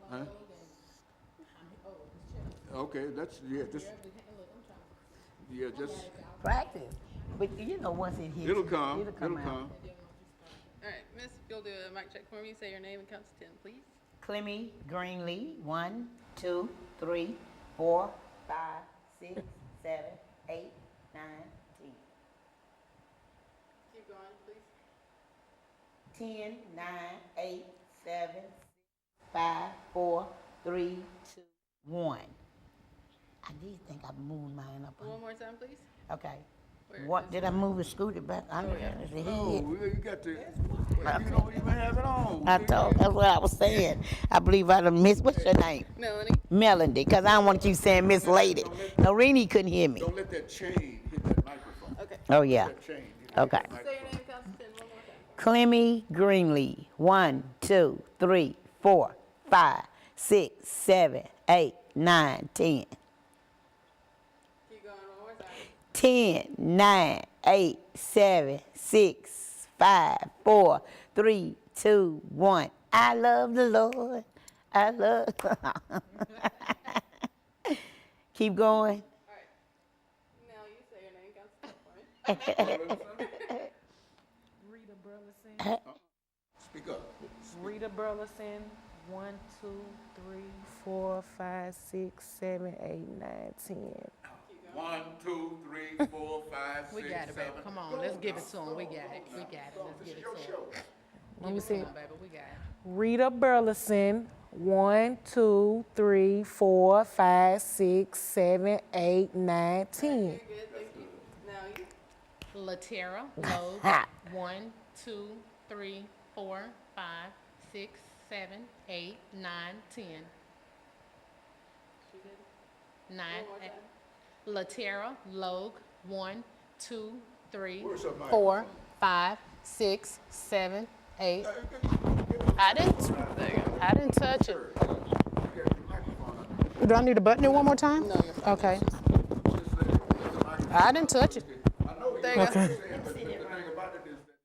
Huh? Okay, that's, yeah, just, yeah, just, Practice. But you know, once it hits it'll you, come, it'll it'll come out. come. All right, Miss, you'll do a mic check for me. Say your name and count to 10, please. Clemmy Greenlee, 1, 2, 3, 4, 5, 6, 7, 8, 9, 10. Keep going, please. 10, 9, 8, 7, 5, 4, 3, 2, 1. I did think I moved mine up. One more time, please. Okay. Where What is did it? I move the scooter back under yeah. the head? Oh, yeah, you got to, you don't even have it on. I told, that's what I was saying. I believe I done missed, what's your name? Melanie. Melody, because I don't want you saying Miss Lady. Norini couldn't hear me. Don't let that chain hit that microphone. Okay. Oh, yeah. That chain hit Okay. that Say your microphone. name and count to 10 one more time. Clemmy Greenlee, 1, 2, 3, 4, 5, 6, 7, 8, 9, 10. Keep going one more time. 10, 9, 8, 7, 6, 5, 4, 3, 2, 1. I love the Lord. I love. Keep going. All right. Now you say your name, count to 10 for me. Rita Burleson. Speak up. Rita Burleson. 1, 2, 3, 4, 5, 6, 7, 8, 9, 10. 1, 2, 3, 4, 5, 6, We got it, 7. baby. Come on, let's give it to him. We got it. We got it. Let's give it to him. Let me Give it to see. him, baby. We got it. Rita Burleson. 1, 2, 3, 4, 5, 6, 7, 8, 9, 10. Good, thank you. Now you. Latera, Lowe. 1, 2, 3, 4, 5, 6, 7, 8, 9, 10. She did. 9. One more time. Latera, Logue. 1, 2, 3, Where's your 4, 5, 6, 7, 8. I didn't touch it. Do I need to button it one more time? No, you're fine. Okay. I didn't touch it. I know you There you go. saying, but the thing about it is that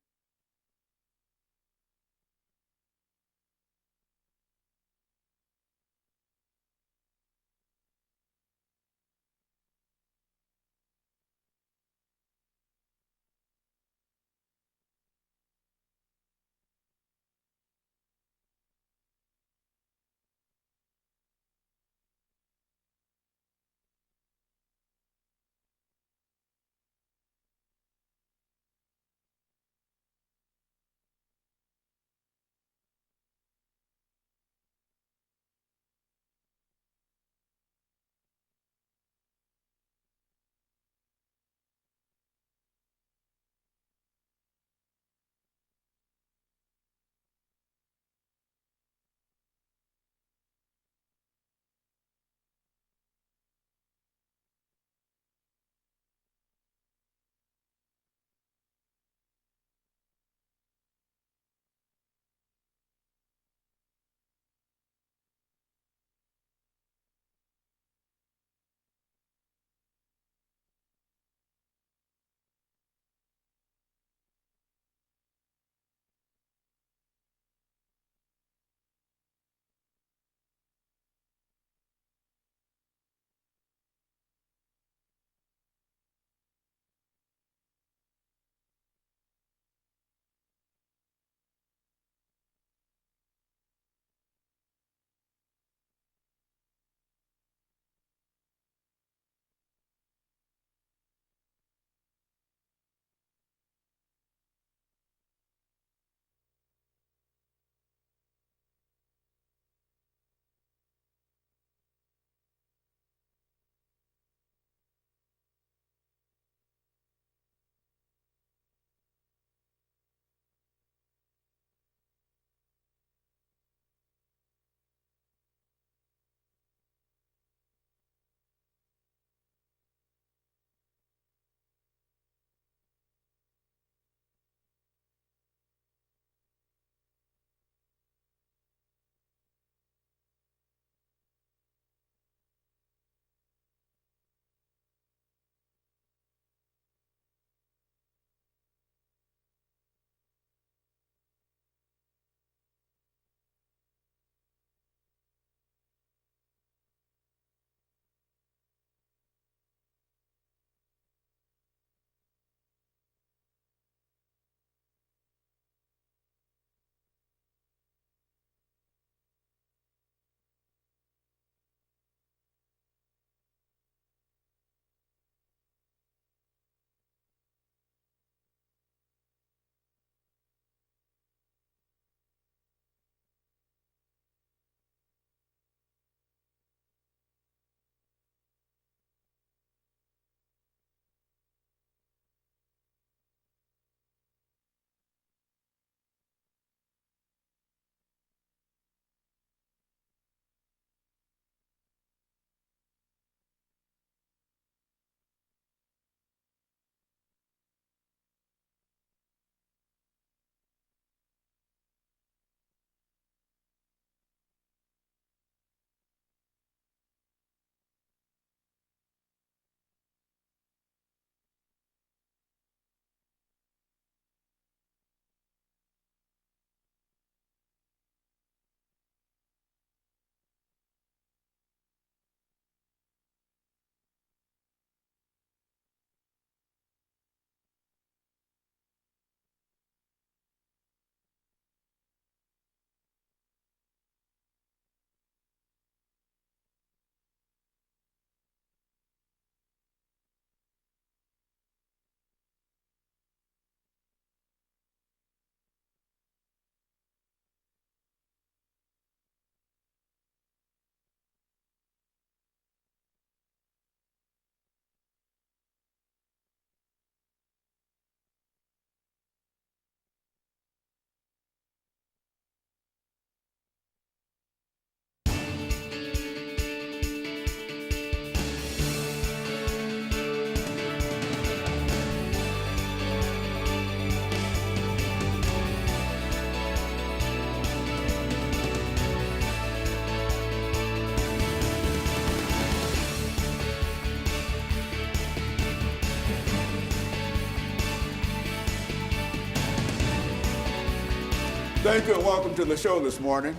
Thank you and welcome to the show this morning.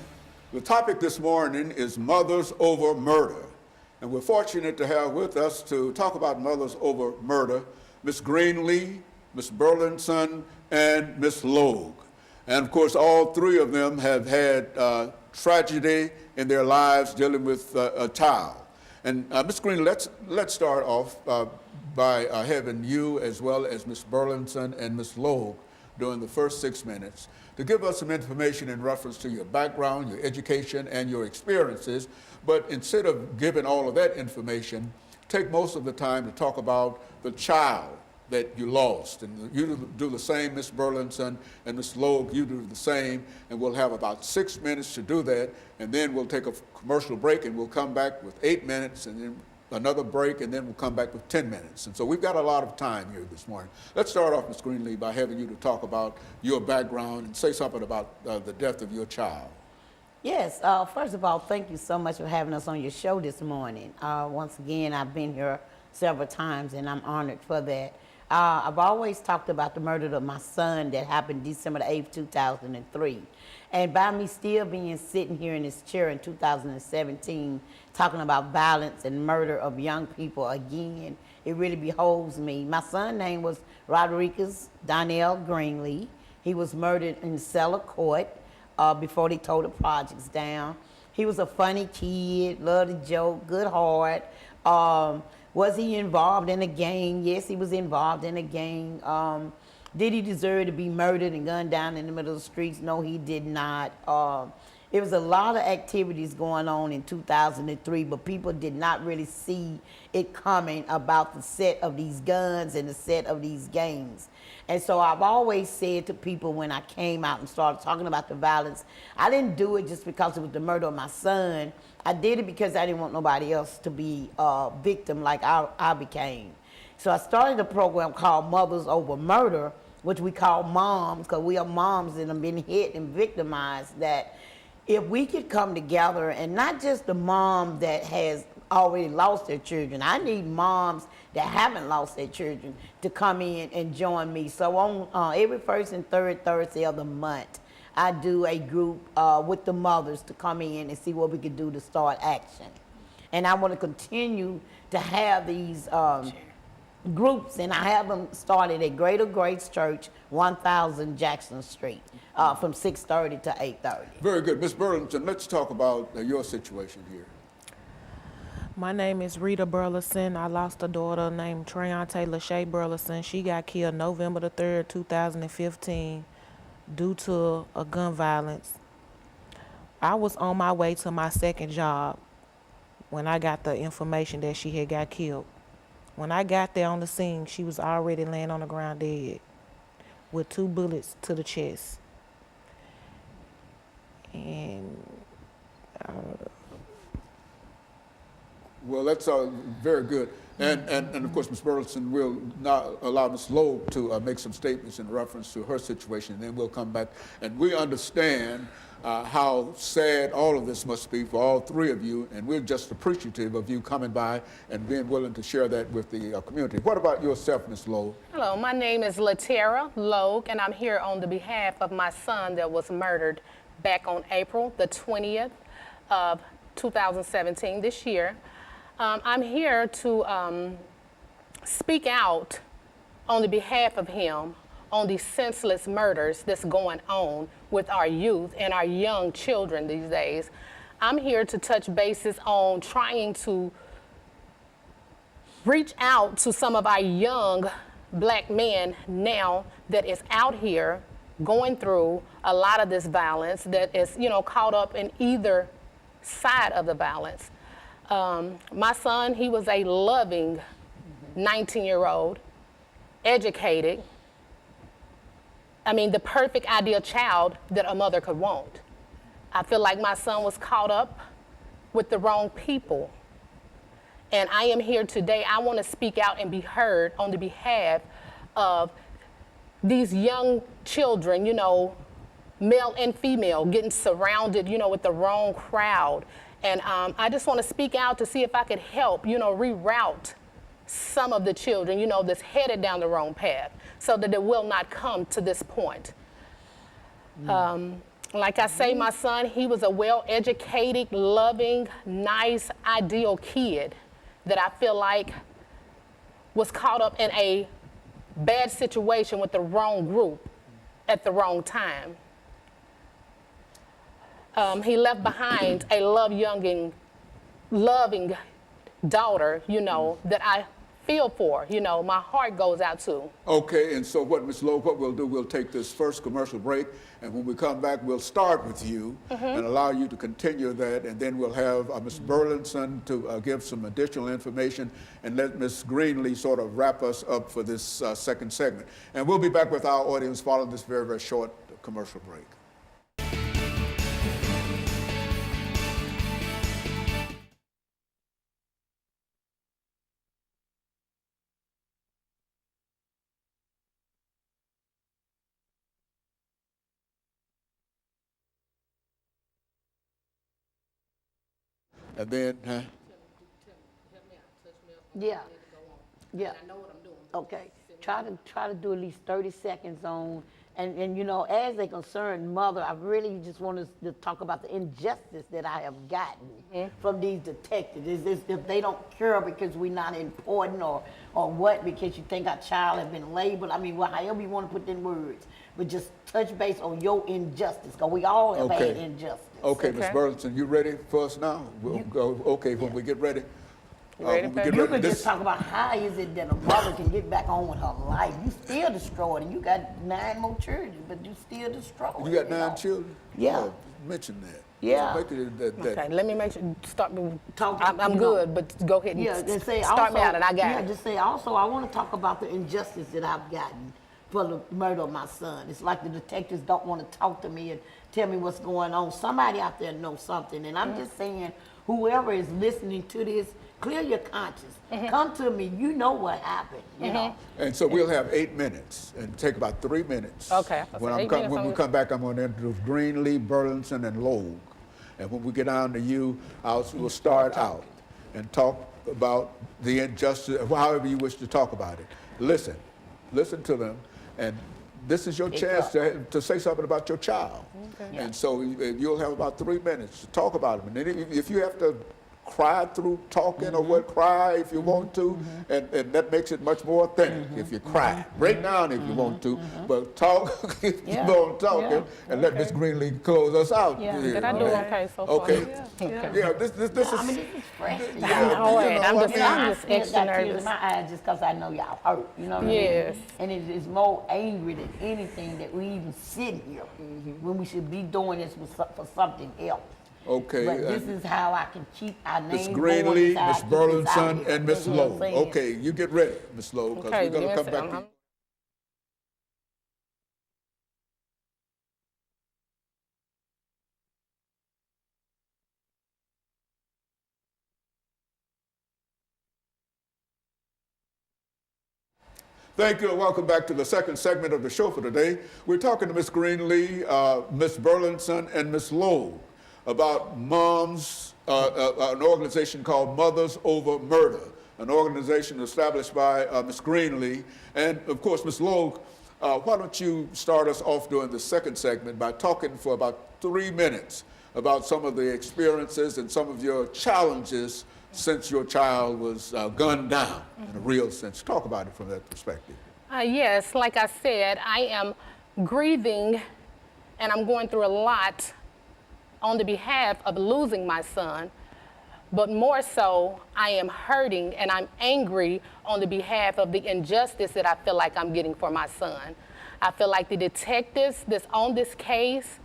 The topic this morning is mothers over murder. And we're fortunate to have with us to talk about mothers over murder, Ms. Greenlee, Ms. Burleson, and Ms. Logue. And of course, all three of them have had tragedy in their lives dealing with a child. And Ms. Greenlee, let's start off by having you as well as Ms. Burleson and Ms. Logue during the first 6 minutes to give us some information in reference to your background, your education, and your experiences. But instead of giving all of that information, take most of the time to talk about the child that you lost. And you do the same, Ms. Burleson, and Ms. Logue, you do the same, and we'll have about 6 minutes to do that, and then we'll take a commercial break, and we'll come back with 8 minutes, and then another break, and then we'll come back with 10 minutes. And so we've got a lot of time here this morning. Let's start off, Ms. Greenlee, by having you to talk about your background and say something about the death of your child. Yes, first of all, thank you so much for having us on your show this morning. Once again, I've been here several times, and I'm honored for that. I've always talked about the murder of my son that happened December the 8th, 2003. And by me still being sitting here in this chair in 2017, talking about violence and murder of young people again, it really beholds me. My son's name was Rodriguez Donnell Greenlee. He was murdered in Cellar Court before they tore the projects down. He was a funny kid, loved to joke, good heart. Was he involved in a gang? Yes, he was involved in a gang. Did he deserve to be murdered and gunned down in the middle of the streets? No, he did not. There was a lot of activities going on in 2003, but people did not really see it coming about the set of these guns and the set of these gangs. And so I've always said to people when I came out and started talking about the violence, I didn't do it just because it was the murder of my son. I did it because I didn't want nobody else to be a victim like I became. So I started a program called Mothers Over Murder, which we call moms, because we are moms that have been hit and victimized, that if we could come together, and not just the mom that has already lost their children, I need moms that haven't lost their children to come in and join me. So on every first and third Thursday of the month, I do a group with the mothers to come in and see what we can do to start action. And I want to continue to have these groups, and I have them started at Greater Grace Church, 1000 Jackson Street, from 6:30 to 8:30. Very good. Ms. Burleson, let's talk about your situation here. My name is Rita Burleson. I lost a daughter named Treontae Lachey Burleson. She got killed November the 3rd, 2015, due to a gun violence. I was on my way to my second job when I got the information that she had got killed. When I got there on the scene, she was already laying on the ground dead with 2 bullets to the chest. And well, that's very good. And of course, Ms. Burleson will now allow Ms. Logue to make some statements in reference to her situation, and then we'll come back. And we understand how sad all of this must be for all three of you, and we're just appreciative of you coming by and being willing to share that with the community. What about yourself, Ms. Logue? Hello, my name is Latera Logue, and I'm here on the behalf of my son that was murdered back on April the 20th of 2017, this year. I'm here to speak out on the behalf of him on these senseless murders that's going on with our youth and our young children these days. I'm here to touch bases on trying to reach out to some of our young black men now that is out here going through a lot of this violence that is, caught up in either side of the violence. My son, he was a loving 19-year-old, educated. I mean, the perfect ideal child that a mother could want. I feel like my son was caught up with the wrong people. And I am here today. I want to speak out and be heard on the behalf of these young children, male and female, getting surrounded, with the wrong crowd. And I just want to speak out to see if I could help, reroute some of the children, that's headed down the wrong path so that it will not come to this point. Like I say, my son, he was a well-educated, loving, nice, ideal kid that I feel like was caught up in a bad situation with the wrong group at the wrong time. He left behind a loving daughter, you know, that I feel for, you know, my heart goes out to. Okay, and so what, Ms. Lowe, what we'll do, we'll take this first commercial break, and when we come back, we'll start with you and allow you to continue that, and then we'll have Ms. Burleson to give some additional information, and let Ms. Greenlee sort of wrap us up for this second segment. And we'll be back with our audience following this very, very short commercial break. And then, Yeah. Yeah. I know what I'm doing. Okay. Try to do at least 30 seconds on, and you know, as a concerned mother, I really just want to talk about the injustice that I have gotten from these detectives. Is if they don't care because we're not important or what, because you think our child has been labeled. I mean, well, however you want to put in words, but just touch base on your injustice, because we all have had injustice. Okay, Ms. Burleson, you ready for us now? We'll go, okay, when we get ready. Ready, when we get You ready, could just talk about how is it that a mother can get back on with her life. You still destroyed, and you got 9 more children, but you still destroyed. You got 9 know? children? Yeah. Oh, mention that. Yeah. Make it that. Okay, let me make sure, start me. Talk- I'm you good, know. but go ahead and Yeah, just say start also, me out and I got yeah, it. just say also, I want to talk about the injustice that I've gotten for the murder of my son. It's like the detectives don't want to talk to me and tell me what's going on. Somebody out there knows something, and I'm just saying, whoever is listening to this, clear your conscience. Come to me. You know what happened. You know. And so we'll have 8 minutes, and take about 3 minutes. Okay. When, So 8 minutes when we on- come back, I'm going to introduce Greenlee, Burleson, and Logue. And when we get down to you, we'll start out and talk about the injustice, however you wish to talk about it. Listen to them, and this is your chance to say something about your child. Okay. And so you'll have about 3 minutes to talk about them. And then if you have to cry through talking or what, cry if you want to, and that makes it much more authentic if you cry. Break down if you want to, but talk if you want to talk, and let Ms. Greenlee close us out. Yeah. here. Did I do okay so far? Okay. Okay. Yeah, this is... I mean, this is fresh. All right, I'm just I extra still got tears nervous. in my eyes just because I know y'all hurt. You know what Yes. I mean? And it is more angry than anything that we even sit here when we should be doing this for something else. Okay. But this is how I can keep our Ms. names Greenlee, going. Ms. Burleson, and Ms. Lowe. Okay. Okay, you get ready, Ms. Lowe, because Okay, we're going give to me a come back second. to you. Thank you, and welcome back to the second segment of the show for today. We're talking to Ms. Greenlee, Ms. Burleson, and Ms. Lowe about moms, an organization called Mothers Over Murder, an organization established by Ms. Greenlee. And of course, Ms. Lowe, why don't you start us off during the second segment by talking for about 3 minutes about some of the experiences and some of your challenges since your child was gunned down in a real sense. Talk about it from that perspective. Yes, like I said, I am grieving and I'm going through a lot on the behalf of losing my son, but more so, I am hurting and I'm angry on the behalf of the injustice that I feel like I'm getting for my son. I feel like the detectives that's on this case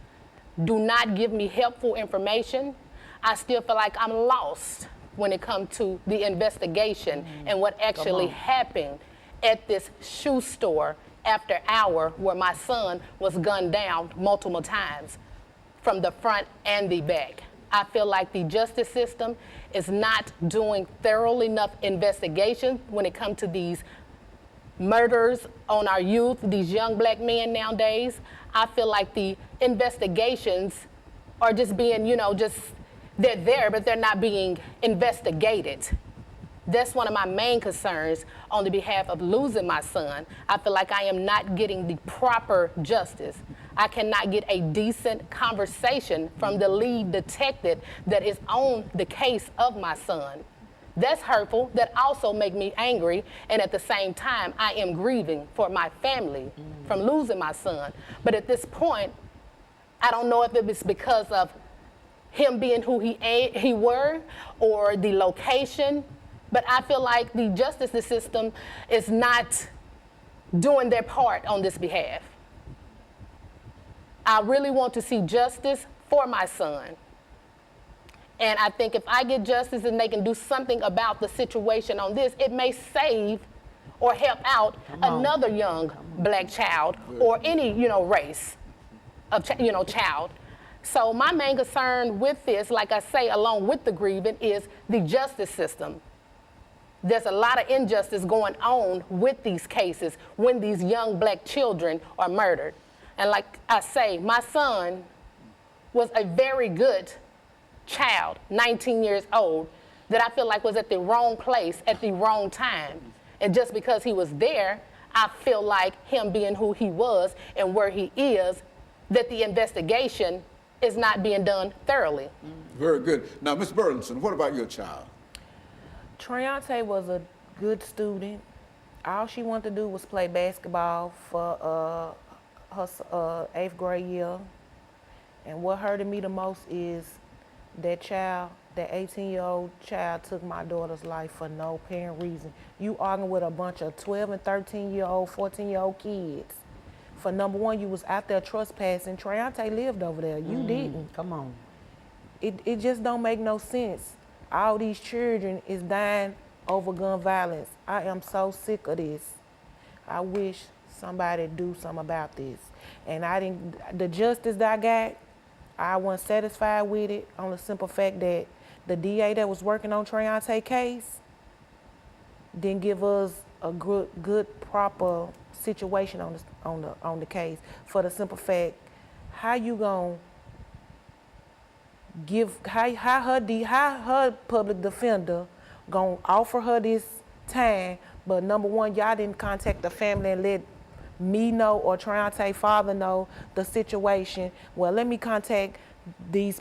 do not give me helpful information. I still feel like I'm lost when it comes to the investigation and what actually happened at this shoe store after hour where my son was gunned down multiple times from the front and the back. I feel like the justice system is not doing thorough enough investigation when it comes to these murders on our youth, these young black men nowadays. I feel like the investigations are just being, they're there, but they're not being investigated. That's one of my main concerns on the behalf of losing my son. I feel like I am not getting the proper justice. I cannot get a decent conversation from the lead detective that is on the case of my son. That's hurtful. That also make me angry. And at the same time, I am grieving for my family from losing my son. But at this point, I don't know if it was because of him being who he were or the location. But I feel like the justice system is not doing their part on this behalf. I really want to see justice for my son. And I think if I get justice and they can do something about the situation on this, it may save or help out another young black child or any, race of, child. So my main concern with this, like I say, along with the grieving, is the justice system. There's a lot of injustice going on with these cases when these young black children are murdered. And like I say, my son was a very good child, 19 years old, that I feel like was at the wrong place at the wrong time. And just because he was there, I feel like him being who he was and where he is, that the investigation is not being done thoroughly. Very good. Now, Ms. Burleson, what about your child? Treante was a good student. All she wanted to do was play basketball for her 8th grade year. And what hurted me the most is that 18-year-old child took my daughter's life for no apparent reason. You arguing with a bunch of 12 and 13-year-old, 14-year-old kids. For number one, you was out there trespassing. Treante lived over there. You didn't. Come on. It just don't make no sense. All these children is dying over gun violence. I am so sick of this. I wish somebody do something about this. And the justice that I got, I wasn't satisfied with it on the simple fact that the DA that was working on Treante's case didn't give us a good proper situation on the case. For the simple fact, how you gonna how her public defender gonna offer her this time, but number one, y'all didn't contact the family and let me know or Treante's father know the situation. Well, let me contact this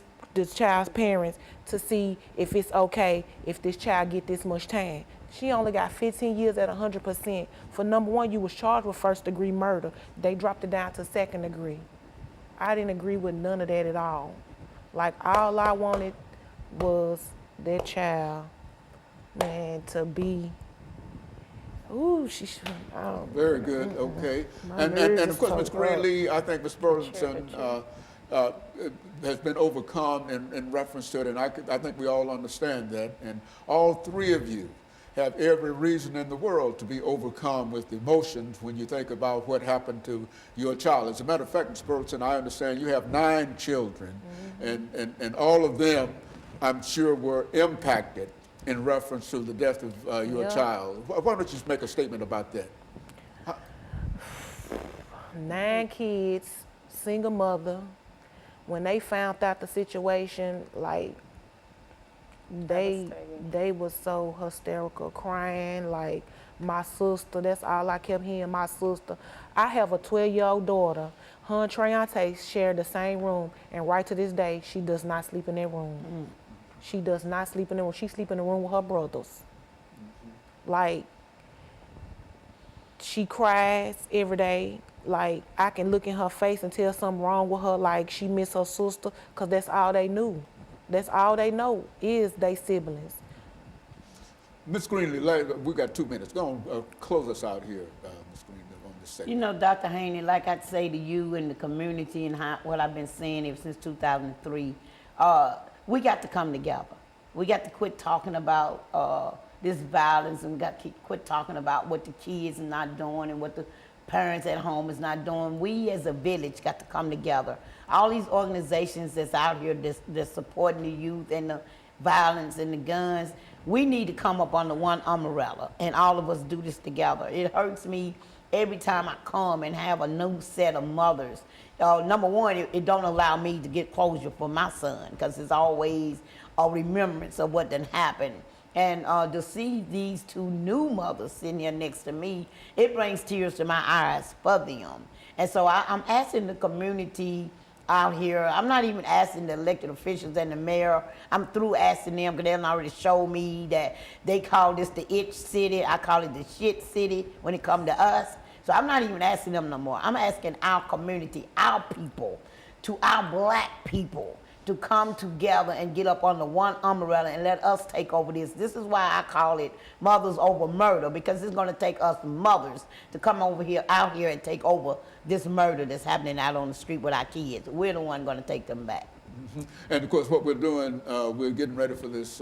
child's parents to see if it's okay if this child get this much time. She only got 15 years at 100%. For number one, you was charged with 1st-degree murder. They dropped it down to 2nd degree. I didn't agree with none of that at all. Like, all I wanted was that child, man, to be, Very good, okay. And of course, Ms. Greenlee, I think Ms. Burleson has been overcome in reference to it, and I think we all understand that. And all three of you have every reason in the world to be overcome with emotions when you think about what happened to your child. As a matter of fact, Ms. Burleson, I understand you have 9 children, and all of them, I'm sure, were impacted in reference to the death of your child. Why don't you just make a statement about that? 9 kids, single mother. When they found out the situation, like, they was so hysterical, crying, like, my sister, that's all I kept hearing, my sister. I have a 12-year-old daughter. Her and Treante share the same room, and right to this day, she does not sleep in that room. She does not sleep in the room. She sleep in the room with her brothers. Like, she cries every day. Like, I can look in her face and tell something wrong with her, like she miss her sister, because that's all they knew. That's all they know is they siblings. Ms. Greenlee, we got 2 minutes. Go on, close us out here, Ms. Greenlee, on this segment. You know, Dr. Haney, like I say to you and the community and what I've been saying ever since 2003, we got to come together. We got to quit talking about this violence, and we got to quit talking about what the kids are not doing and what the parents at home is not doing. We as a village got to come together. All these organizations that's out here that's supporting the youth and the violence and the guns, we need to come up under one umbrella and all of us do this together. It hurts me every time I come and have a new set of mothers. Number one, it don't allow me to get closure for my son, because it's always a remembrance of what done happened. And to see these 2 new mothers sitting here next to me, it brings tears to my eyes for them. And so I'm asking the community out here. I'm not even asking the elected officials and the mayor. I'm through asking them because they already showed me that they call this the itch city. I call it the shit city when it comes to us. So I'm not even asking them no more. I'm asking our community, our people, to our black people to come together and get up under one umbrella and let us take over this. This is why I call it Mothers Over Murder, because it's going to take us mothers to come over here, out here, and take over this murder that's happening out on the street with our kids. We're the one going to take them back. And of course, what we're doing, we're getting ready for this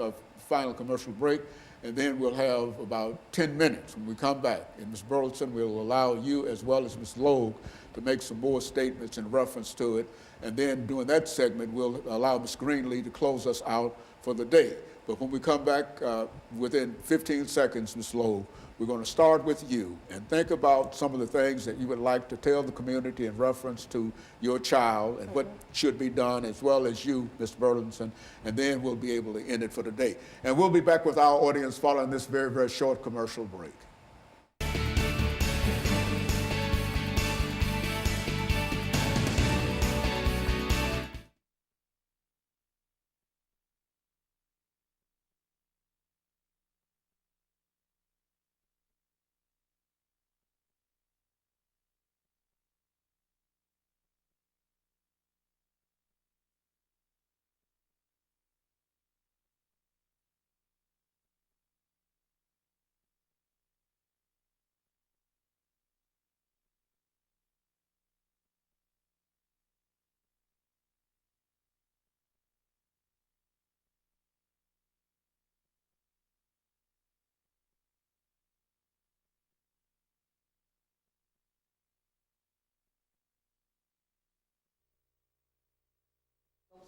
final commercial break, and then we'll have about 10 minutes when we come back. And Ms. Burleson will allow you, as well as Ms. Logue, to make some more statements in reference to it. And then during that segment, we'll allow Ms. Greenlee to close us out for the day. But when we come back within 15 seconds, Ms. Logue, we're going to start with you and think about some of the things that you would like to tell the community in reference to your child and what should be done, as well as you, Ms. Burleson, and then we'll be able to end it for the day. And we'll be back with our audience following this very, very short commercial break.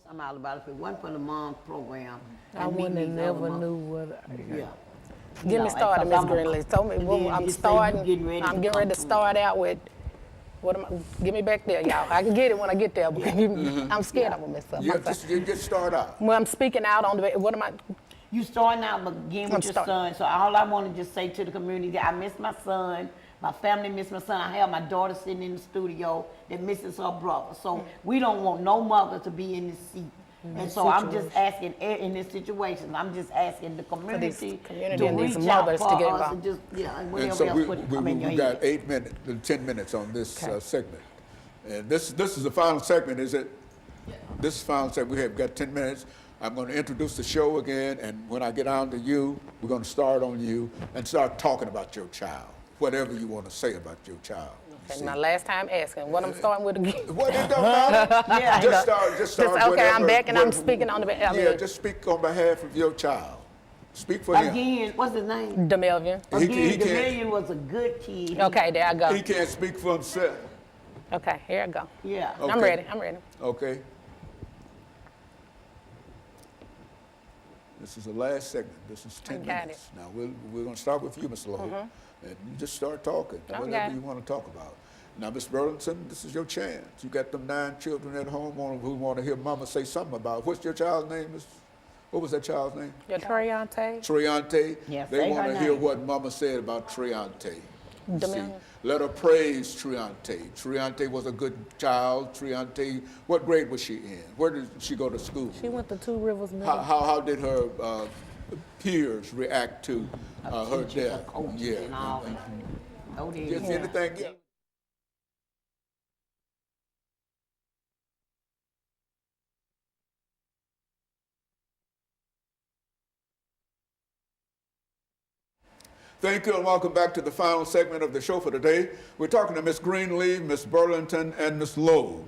I'm all about it. If it wasn't for the mom program, I and wouldn't have meeting these other never mothers- knew what. Yeah. Get me started, Ms. Greenlee. Tell me, I'm starting. I'm getting ready to start out with. What am I? Get me back there, y'all. I can get it when I get there, but I'm scared I'm gonna mess up. Yeah, just start out. When I'm speaking out on the, what am I? You starting out again with your son. So all I want to just say to the community, I miss my son. My family miss my son. I have my daughter sitting in the studio that misses her brother. So we don't want no mother to be in this seat. And so I'm just asking, in this situation, I'm just asking the community to and reach these out mothers for to get us involved. and just, and And whatever so else would come in your we head. got 8 minutes, 10 minutes on this segment. And this is the final segment, is it? Yeah. This is the final segment. We have got 10 minutes. I'm going to introduce the show again, and when I get on to you, we're going to start on you and start talking about your child, whatever you want to say about your child. Okay, my last time asking, what I'm starting with again? What, it don't matter. Yeah, just start Okay, whatever, I'm back and I'm speaking on the behalf. Yeah, just speak on behalf of your child. Speak for him. Again, what's his name? DeMelvian. He Again, can't- DeMillion was a good kid. Okay, there I go. He can't speak for himself. Okay, here I go. Yeah. Okay. I'm ready. I'm ready. Okay. This is the last segment. This is 10 got minutes. Now, we're going to start with you, Ms. Lowe, and you just start talking, whatever you want to talk about. Now, Ms. Burleson, this is your chance. You got them 9 children at home who want to hear Mama say something about it. What's your child's name? What was that child's name? Treante. Triante. Yeah, They say want her to hear name. what Mama said about Triante. You see, Dominion. let her praise Triante. Triante was a good child. Triante, what grade was she in? Where did she go to school? She went to Two Rivers Middle. How did her peers react to her Teachers, death? her coaches Yeah. and all that. Oh, they- Just anything. Yeah. Thank you and welcome back to the final segment of the show for today. We're talking to Ms. Greenlee, Ms. Burlington, and Ms. Logue.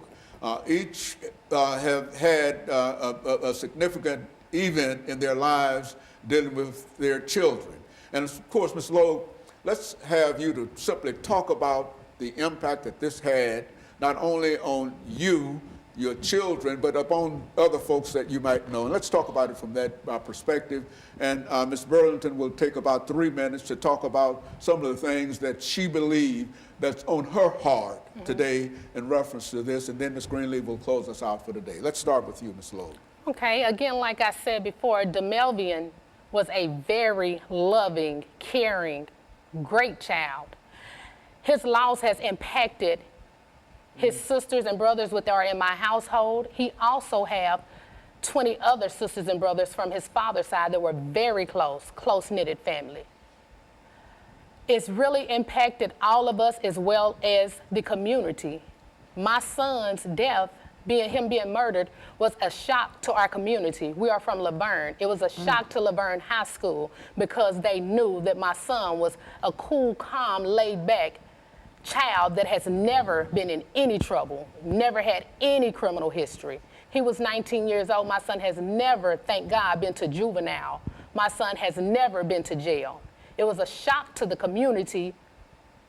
Each have had a significant event in their lives dealing with their children. And of course, Ms. Logue, let's have you to simply talk about the impact that this had, not only on you, your children, but upon other folks that you might know. And let's talk about it from that perspective. And Ms. Burlington will take about 3 minutes to talk about some of the things that she believed that's on her heart today in reference to this. And then Ms. Greenlee will close us out for the day. Let's start with you, Ms. Lowe. Okay, again, like I said before, DeMelvian was a very loving, caring, great child. His loss has impacted His sisters and brothers that are in my household, he also have 20 other sisters and brothers from his father's side that were very close-knitted family. It's really impacted all of us as well as the community. My son's death, him being murdered, was a shock to our community. We are from Laverne. It was a shock to Laverne High School because they knew that my son was a cool, calm, laid-back child that has never been in any trouble, never had any criminal history. He was 19 years old. My son has never, thank God, been to juvenile. My son has never been to jail. It was a shock to the community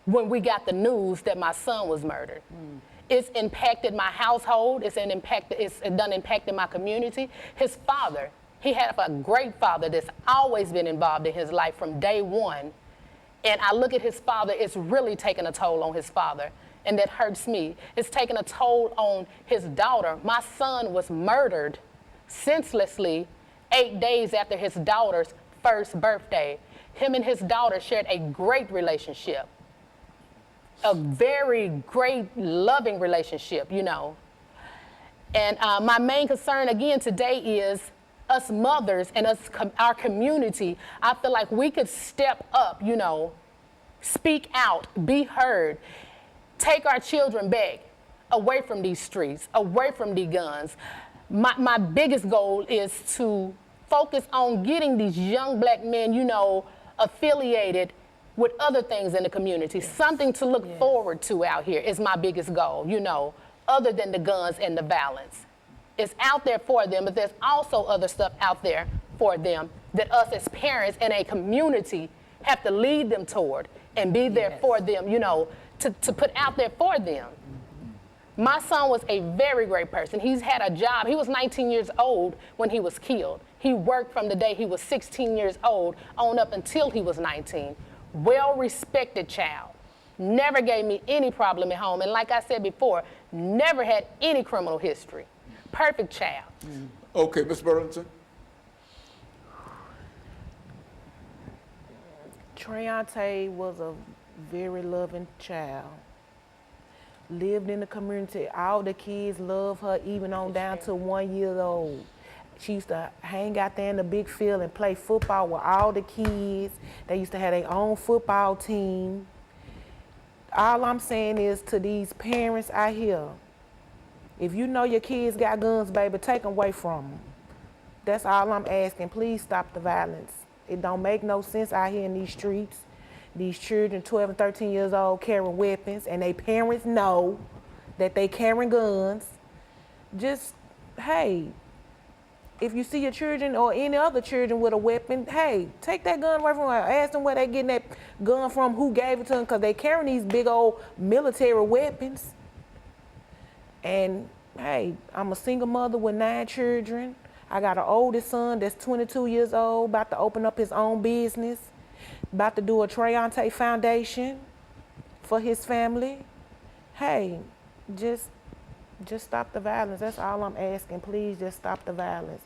when we got the news that my son was murdered. It's impacted my household. It's done impacted my community. His father, he had a great father that's always been involved in his life from day one. And I look at his father, it's really taken a toll on his father. And that hurts me. It's taken a toll on his daughter. My son was murdered senselessly 8 days after his daughter's first birthday. Him and his daughter shared a great relationship, a very great, loving relationship, you know. And my main concern again today is us mothers and our community. I feel like we could step up, you know, speak out, be heard, take our children back away from these streets, away from these guns. My biggest goal is to focus on getting these young black men, you know, affiliated with other things in the community. Something to look forward to out here is my biggest goal, you know, other than the guns and the violence. It's out there for them, but there's also other stuff out there for them that us as parents and a community have to lead them toward and be there for them, you know, to put out there for them. My son was a very great person. He's had a job. He was 19 years old when he was killed. He worked from the day he was 16 years old on up until he was 19. Well-respected child. Never gave me any problem at home. And like I said before, never had any criminal history. Perfect child. Okay, Ms. Burlington. Treonte was a very loving child. Lived in the community. All the kids loved her, even on down to 1 year old. She used to hang out there in the big field and play football with all the kids. They used to have their own football team. All I'm saying is to these parents out here, if you know your kids got guns, baby, take them away from them. That's all I'm asking. Please stop the violence. It don't make no sense out here in these streets. These children, 12 and 13 years old, carrying weapons, and their parents know that they carrying guns. Just, hey, if you see your children or any other children with a weapon, hey, take that gun away from them. Ask them where they getting that gun from, who gave it to them, because they carrying these big old military weapons. And hey, I'm a single mother with 9 children. I got an oldest son that's 22 years old, about to open up his own business, about to do a Treonte Foundation for his family. Hey, just stop the violence. That's all I'm asking. Please just stop the violence.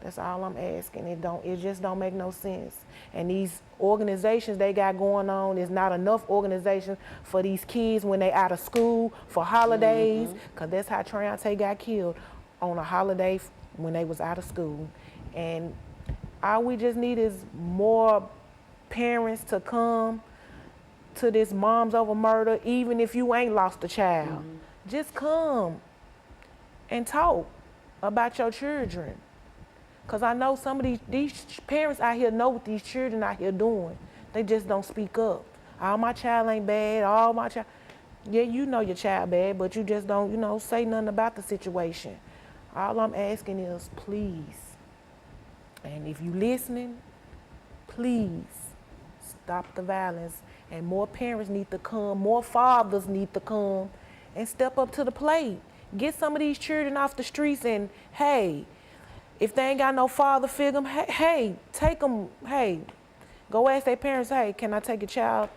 That's all I'm asking. It just don't make no sense. And these organizations they got going on is not enough organization for these kids when they out of school for holidays, because that's how Treonte got killed, on a holiday when they was out of school. And all we just need is more parents to come to this Moms Over Murder, even if you ain't lost a child. Just come and talk about your children. Because I know some of these parents out here know what these children out here doing. They just don't speak up. All my child ain't bad, all my child. Yeah, you know your child bad, but you just don't, you know, say nothing about the situation. All I'm asking is please, and if you listening, please stop the violence. And more parents need to come, more fathers need to come and step up to the plate. Get some of these children off the streets and, hey, if they ain't got no father figure, hey, take them, hey, go ask their parents, hey, can I take your child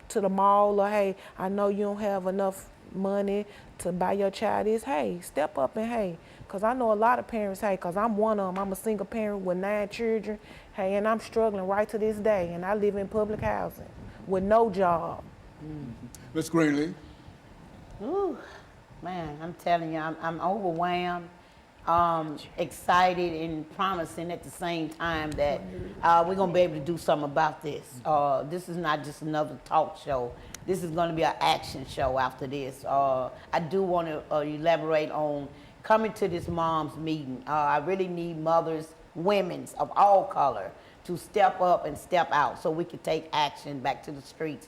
to the mall? Or, hey, I know you don't have enough money to buy your child this. Hey, step up and, hey, because I know a lot of parents, hey, because I'm one of them. I'm a single parent with 9 children, hey, and I'm struggling right to this day, and I live in public housing with no job. Ms. Greenlee. Ooh, Man, I'm telling you, I'm overwhelmed, excited, and promising at the same time that we're going to be able to do something about this. This is not just another talk show. This is going to be an action show after this. I do want to elaborate on coming to this mom's meeting. I really need mothers, women's of all color, to step up and step out so we can take action back to the streets.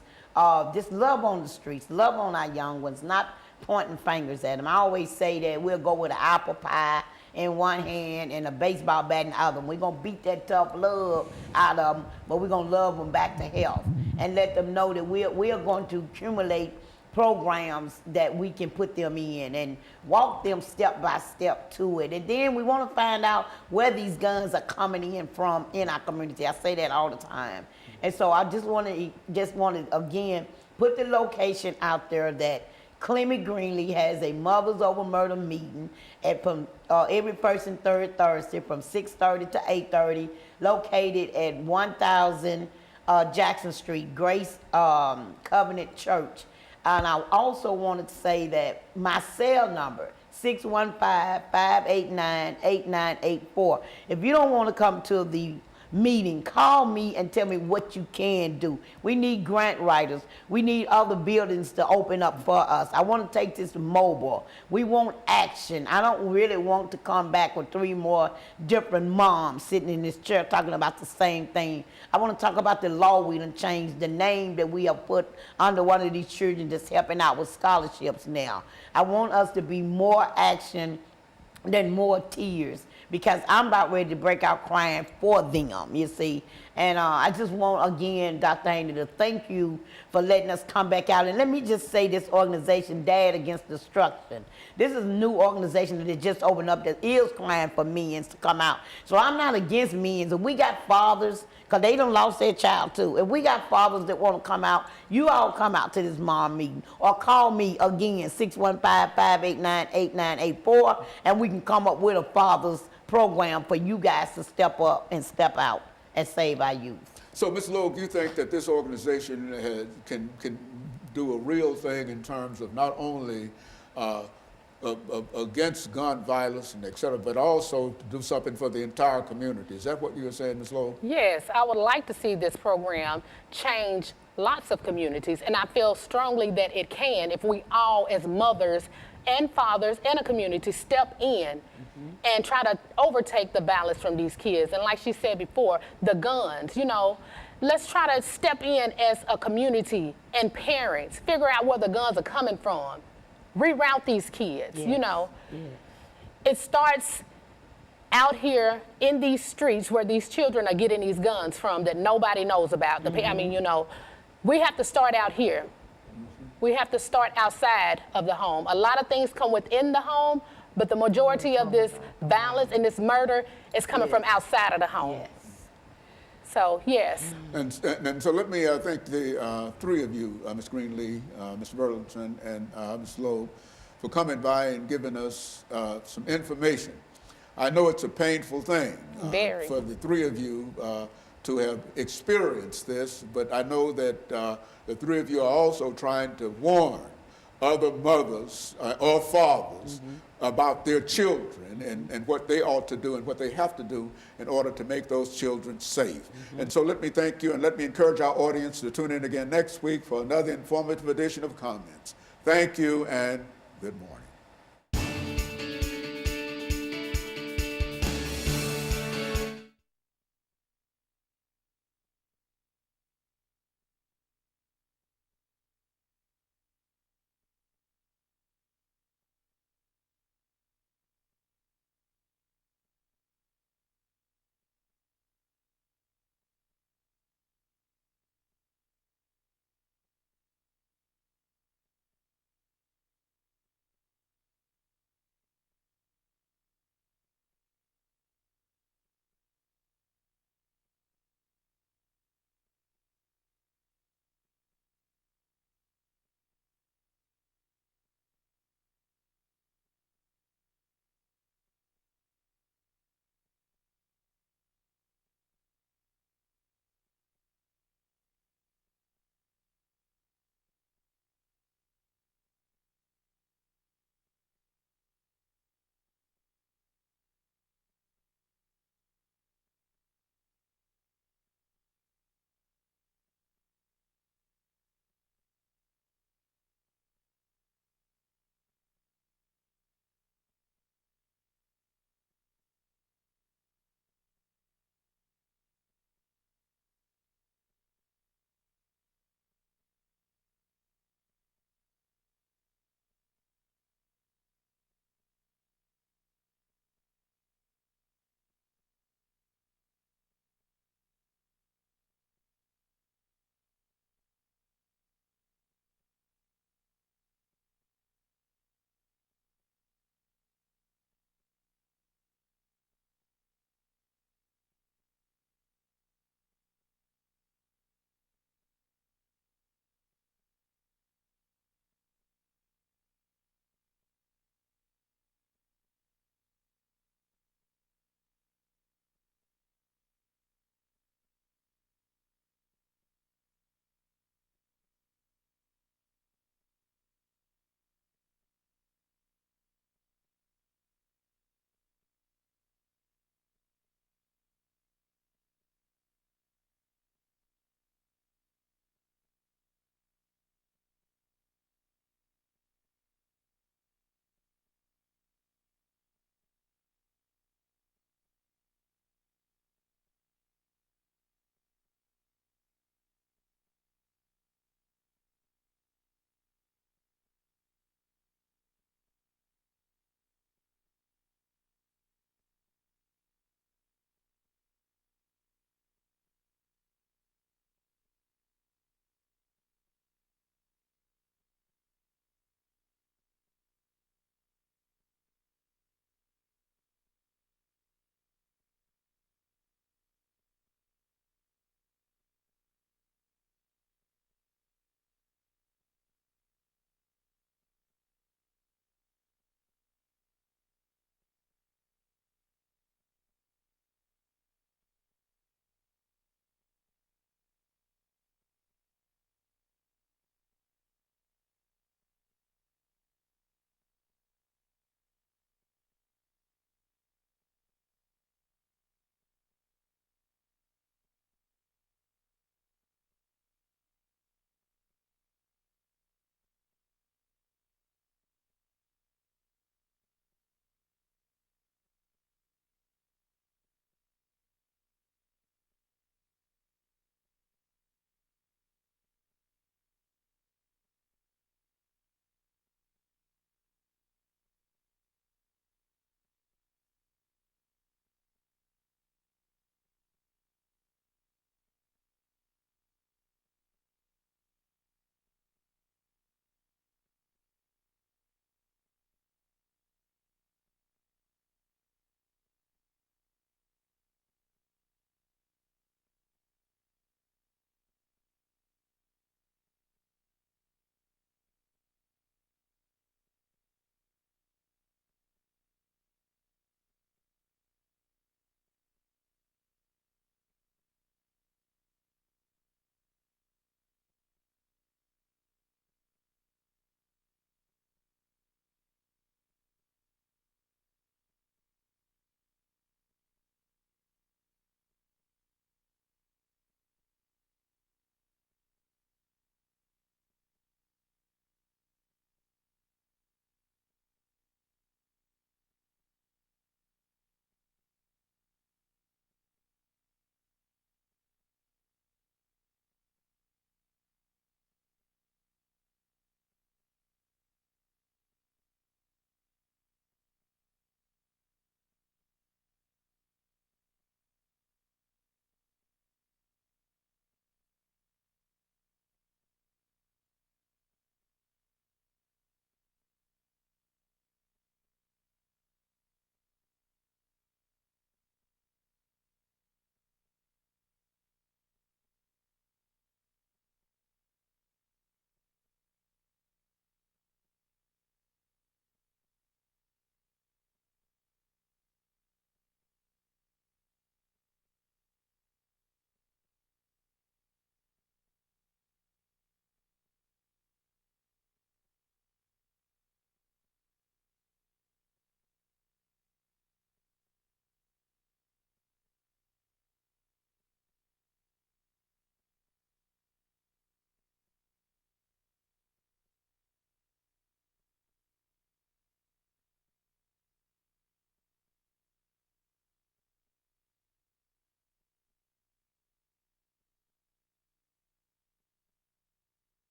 Just love on the streets, love on our young ones, not pointing fingers at them. I always say that we'll go with an apple pie in one hand and a baseball bat in the other. We're going to beat that tough love out of them, but we're going to love them back to health and let them know that we are going to accumulate programs that we can put them in and walk them step by step to it. And then we want to find out where these guns are coming in from in our community. I say that all the time. And so I just want to again put the location out there that Clement Greenlee has a Mothers Over Murder meeting from every first and third Thursday from 6:30 to 8:30, located at 1000 Jackson Street, Grace Covenant Church. And I also wanted to say that my cell number, 615-589-8984. If you don't want to come to the meeting, call me and tell me what you can do. We need grant writers. We need other buildings to open up for us. I want to take this mobile. We want action. I don't really want to come back with 3 more different moms sitting in this chair talking about the same thing. I want to talk about the law we done changed, the name that we have put under one of these children that's helping out with scholarships now. I want us to be more action than more tears, because I'm about ready to break out crying for them, you see. And I just want, again, Dr. Haney, to thank you for letting us come back out. And let me just say this organization, Dad Against Destruction. This is a new organization that just opened up that is crying for men to come out. So I'm not against men. If we got fathers, because they done lost their child too. If we got fathers that want to come out, you all come out to this mom meeting. Or call me again, 615-589-8984, and we can come up with a father's program for you guys to step up and step out and save our youth. So, Ms. Loeb, you think that this organization can do a real thing in terms of not only against gun violence and et cetera, but also to do something for the entire community? Is that what you were saying, Ms. Loeb? Yes, I would like to see this program change lots of communities, and I feel strongly that it can if we all, as mothers and fathers in a community, step in and try to overtake the balance from these kids. And like she said before, the guns, you know, let's try to step in as a community and parents, figure out where the guns are coming from, reroute these kids, you know. It starts out here in these streets where these children are getting these guns from that nobody knows about. I mean, you know, we have to start out here. We have to start outside of the home. A lot of things come within the home, but the majority of this violence and this murder is coming from outside of the home. So, yes. And so let me thank the 3 of you, Ms. Greenlee, Mr. Burlington, and Ms. Loeb, for coming by and giving us some information. I know it's a painful thing for the 3 of you to have experienced this, but I know that the 3 of you are also trying to warn other mothers or fathers about their children and what they ought to do and what they have to do in order to make those children safe. And so let me thank you, and let me encourage our audience to tune in again next week for another informative edition of Comments. Thank you and good morning.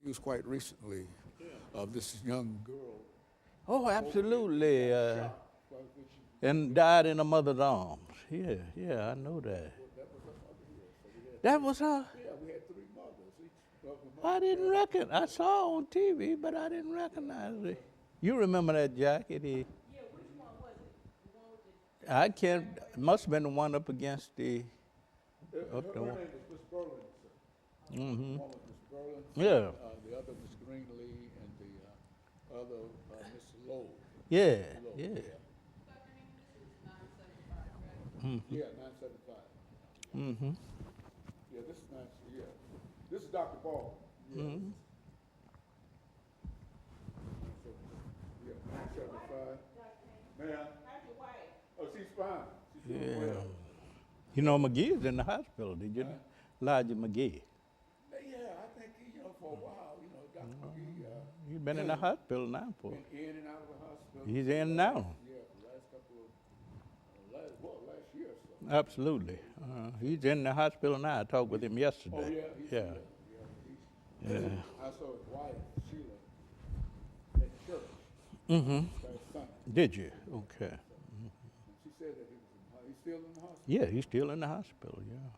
news quite recently of this young girl. Oh, absolutely. And died in her mother's arms. Yeah, yeah, I know that. That was her. Yeah, we had 3 mothers. Each of them I didn't reckon. I saw on TV, but I didn't recognize it. You remember that jacket? Yeah, which one was it? I can't. Must have been the one up against the. Up the her one. name was Miss Burlington. Mm-hmm. One was Miss Burlington. Yeah. The other Miss Greenlee, and the other Miss Lowe. Yeah, Lowe, yeah. Yeah, 975. Mm-hmm. Yeah, this is nice. Yeah, this is Dr. Baldwin. Yeah. Mm-hmm. Yeah, 975. Ma'am. How's your wife? Oh, she's fine. She's doing Yeah. well. You know, McGee's in the hospital. Did you know? Elijah McGee. Yeah, I think for a while, Dr. McGee. He's been in the hospital now for. Been in and out of the hospital. He's in now. Yeah, for the last couple of, last year or so. Absolutely. He's in the hospital now. I talked with him yesterday. Oh, yeah? He's Yeah. Yeah. Yeah. I saw his wife, Sheila, at church. Mm-hmm. Last Sunday. Did you? Okay. And she said that he's still in the hospital. Yeah, he's still in the hospital, yeah.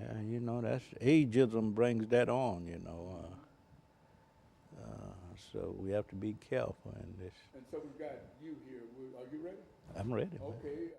Yeah, you know, that's ageism brings that on, so we have to be careful in this. And so we've got you here. Are you ready? I'm ready. man. Okay.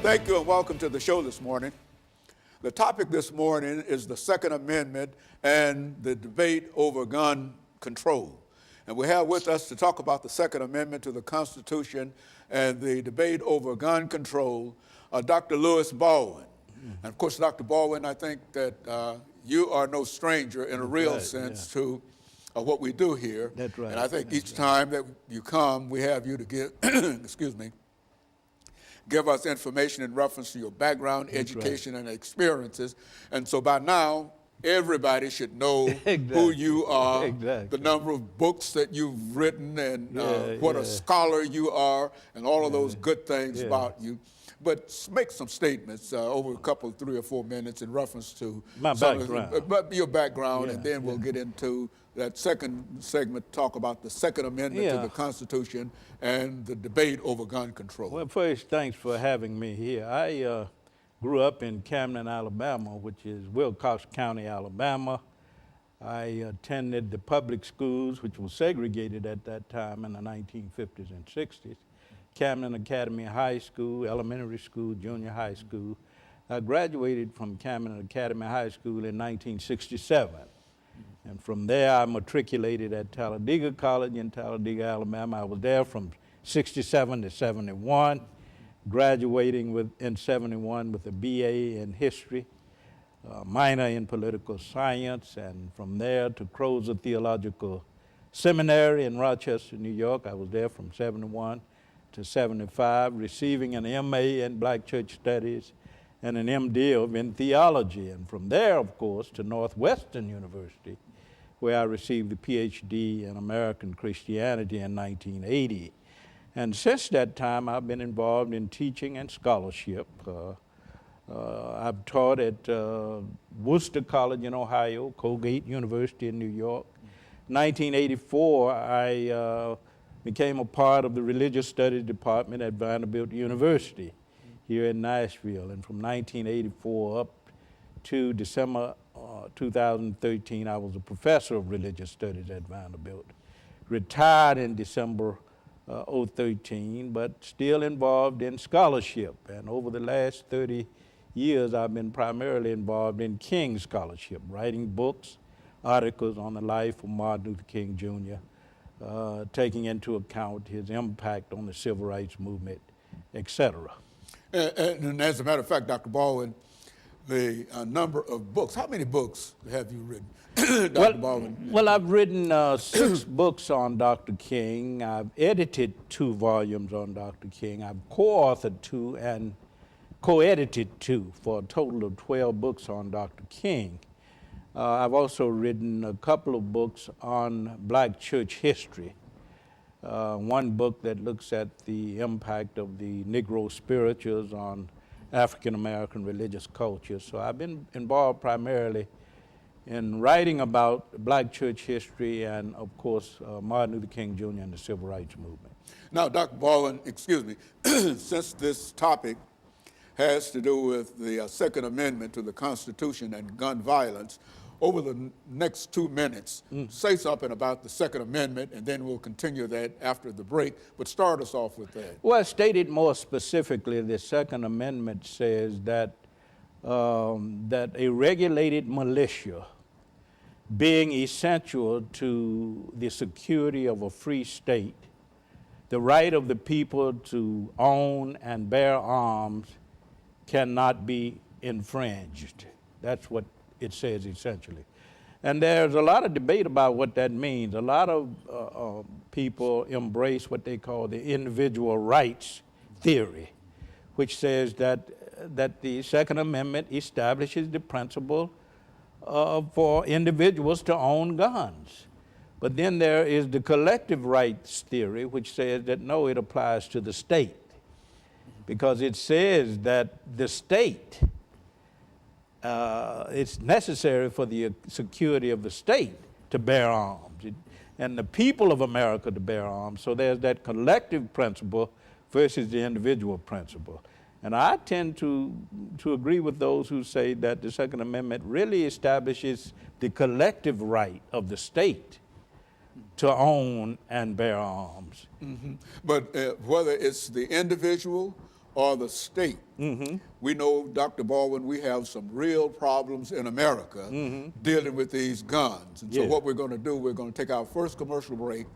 Thank you and welcome to the show this morning. The topic this morning is the Second Amendment and the debate over gun control. And we have with us to talk about the Second Amendment to the Constitution and the debate over gun control, Dr. Louis Baldwin. And of course, Dr. Baldwin, I think that you are no stranger in a real sense to what we do here. That's right. And I think each time that you come, we have you to give, give us information in reference to your background, education, and experiences. And so by now, everybody should know who Exactly. you are, Exactly. the number of books that you've written, and what Yeah. a scholar you are, and all of those good things Yeah. about you. But make some statements over a couple, 3 or 4 minutes in reference to My background. your background, and Yeah, then we'll get into that second segment, talk about the Second Amendment to Yeah. the Constitution and the debate over gun control. Well, first, thanks for having me here. I grew up in Camden, Alabama, which is Wilcox County, Alabama. I attended the public schools, which was segregated at that time in the 1950s and 60s. Camden Academy High School, elementary school, junior high school. I graduated from Camden Academy High School in 1967. And from there, I matriculated at Talladega College in Talladega, Alabama. I was there from 67 to 71, graduating in 71 with a BA in history, minor in political science, and from there to Crozer Theological Seminary in Rochester, New York. I was there from 71 to 75, receiving an MA in Black Church Studies and an MDiv in theology. And from there, of course, to Northwestern University, where I received a PhD in American Christianity in 1980. And since that time, I've been involved in teaching and scholarship. I've taught at Worcester College in Ohio, Colgate University in New York. 1984, I became a part of the Religious Studies Department at Vanderbilt University here in Nashville. And from 1984 up to December 2013, I was a professor of religious studies at Vanderbilt. Retired in December 2013, but still involved in scholarship. And over the last 30 years, I've been primarily involved in King scholarship, writing books, articles on the life of Martin Luther King Jr., taking into account his impact on the civil rights movement, etc. And as a matter of fact, Dr. Baldwin, the number of books, how many books have you written, Dr. Baldwin? Well, I've written 6 books on Dr. King. I've edited 2 volumes on Dr. King. I've co-authored 2 and co-edited 2 for a total of 12 books on Dr. King. I've also written a couple of books on Black church history. One book that looks at the impact of the Negro spirituals on African American religious culture. So I've been involved primarily in writing about Black church history and, of course, Martin Luther King Jr. and the civil rights movement. Now, Dr. Baldwin, excuse me, since this topic has to do with the Second Amendment to the Constitution and gun violence, over the next 2 minutes, say something about the Second Amendment, and then we'll continue that after the break. But start us off with that. Well, stated more specifically, the Second Amendment says that that a regulated militia, being essential to the security of a free state, the right of the people to own and bear arms cannot be infringed. That's what it says essentially. And there's a lot of debate about what that means. A lot of people embrace what they call the individual rights theory, which says that the Second Amendment establishes the principle for individuals to own guns. But then there is the collective rights theory, which says that no, it applies to the state, because it says that the state, it's necessary for the security of the state to bear arms, and the people of America to bear arms. So there's that collective principle versus the individual principle. And I tend to agree with those who say that the Second Amendment really establishes the collective right of the state to own and bear arms. Mm-hmm. But whether it's the individual or the state, we know, Dr. Baldwin, we have some real problems in America dealing with these guns. And so what we're going to do, we're going to take our first commercial break,